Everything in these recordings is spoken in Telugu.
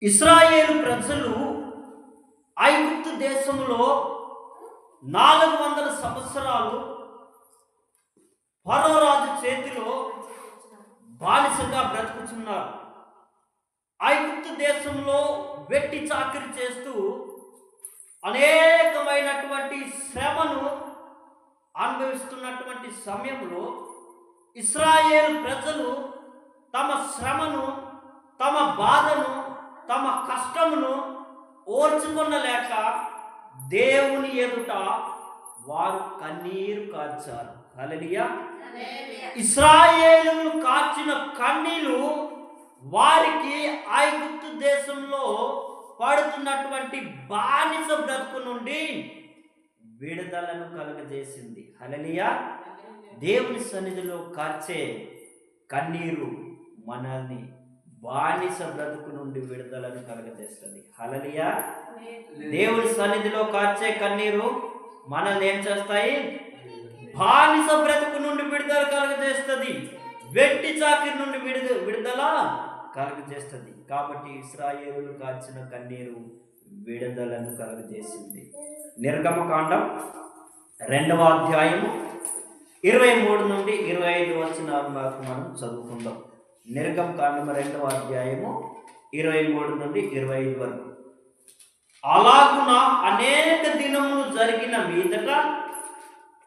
ఇశ్రాయేలు ప్రజలు ఐగుప్తు దేశంలో 400 సంవత్సరాలు ఫరో రాజు చేతిలో బానిసగా బ్రతుకుతున్నారు. ఐగుప్తు దేశంలో వెట్టి చాకిరి చేస్తూ అనేకమైనటువంటి శ్రమను అనుభవిస్తున్నటువంటి సమయంలో ఇశ్రాయేలు ప్రజలు తమ శ్రమను, తమ బాధను, తమ కష్టమును ఓర్చుకొనలేక దేవుని ఎదుట వారు కన్నీరు కార్చారు. హల్లెలూయా. ఇశ్రాయేలును కార్చిన కన్నీళ్లు వారికి ఐగుప్తు దేశంలో పడుతున్నటువంటి బానిస బ్రతుకు నుండి విడుదలను కలుగజేసింది. హల్లెలూయా. దేవుని సన్నిధిలో కార్చే కన్నీరు మనల్ని బానిస బ్రతుకు నుండి విడుదలను కలుగజేస్తుంది. హల్లెలూయా. దేవుని సన్నిధిలో కార్చే కన్నీరు మనల్ని ఏం చేస్తాయి? బానిస బ్రతుకు నుండి విడుదల కలుగజేస్తుంది. వెట్టి చాకిరి నుండి విడుదల కలుగజేస్తుంది. కాబట్టి ఇశ్రాయేలును కార్చిన కన్నీరు విడుదలను కలుగజేసింది. నిర్గమకాండం 2వ అధ్యాయము 23 నుండి 25 వచనాల వరకు మనం చదువుకుందాం. నిర్గమకాండం 2వ అధ్యాయము 23 నుండి 25 వరకు. అలాగున అనేక దినములు జరిగిన మీదట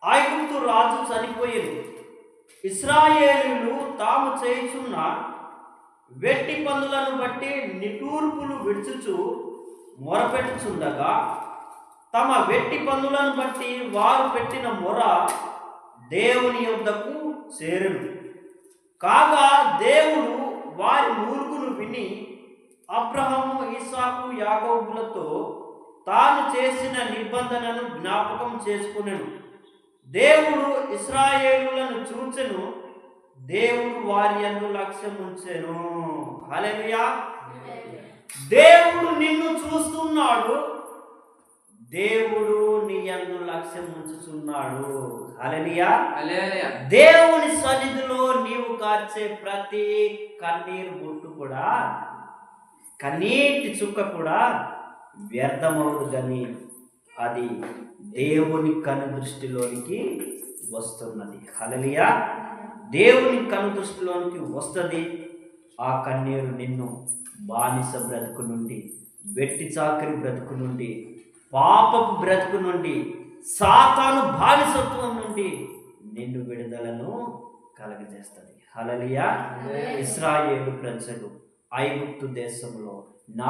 ఐగుప్తు రాజు చనిపోయేది. ఇశ్రాయేలీయులు తాము చేయుచున్న వెట్టి పనులను బట్టి నిట్టూర్పులు విడుచుచు మొరపెట్టుచుండగా తమ వెట్టి పనులను బట్టి వారు పెట్టిన మొర దేవుని యొద్దకు చేరును. కాగా దేవుడు వారి మూలుగును విని అబ్రహాము, ఇస్సాకు, యాకోబులతో తాను చేసిన నిబంధనను జ్ఞాపకం చేసుకునెను. దేవుడు ఇశ్రాయేలులను చూచెను. దేవుడు వారి యందు లక్ష్యం ఉంచెను. హల్లెలూయా. దేవుడు నిన్ను చూస్తున్నాడు. దేవుడు నీ యందు లక్ష్యం ఉంచుచున్నాడు. హల్లెలూయా. దేవుని సన్నిధిలో నీవు కార్చే ప్రతి కన్నీరు బొట్టు కూడా, కన్నీటి చుక్క కూడా వ్యర్థమవుదు కానీ అది దేవుని కను దృష్టిలోనికి వస్తున్నది. హల్లెలూయా. దేవుని కను దృష్టిలోనికి వస్తుంది. ఆ కన్నీరు నిన్ను బానిస బ్రతుకు నుండి, వెట్టి చాకరి బ్రతుకు నుండి, పాపపు బ్రతుకు నుండి, సాతాను బానిసత్వం నుండి నిన్ను విడుదలను కలుగజేస్తుంది. హల్లెలూయా. ఇశ్రాయేలు ప్రజలు ఐగుప్తు దేశంలో